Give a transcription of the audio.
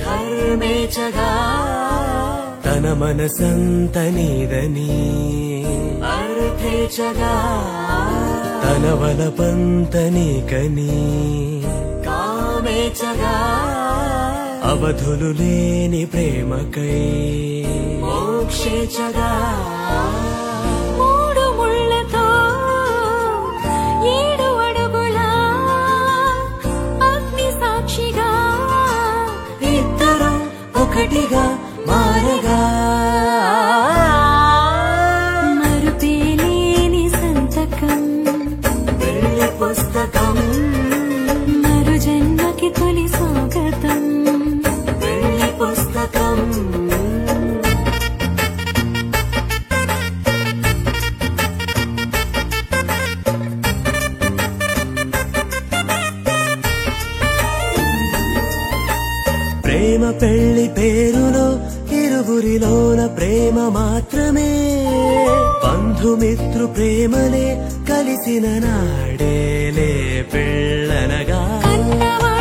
కర్మేచగా తన మనసంత నీదని అర్థేచగా తన వలపంత నీకని కామేచగా అవధులు లేని ప్రేమకై మోక్షేచగా మూడు ముళ్ళతో 7 అడుగుల అగ్ని సాక్షిగా ఇద్దరు ఒకటిగా మారగా మరుపేలేని సంతకం పెళ్లి పుస్తకం మరు జన్మకి తొలి స్వాగతం పెళ్లి పుస్తకం ప్రేమ పెళ్లి పేరులో ఇరువురిలోన ప్రేమ మాత్రమే బంధుమిత్రు ప్రేమలే కలిసిన నాడేలే పెళ్ళనగా కన్నవా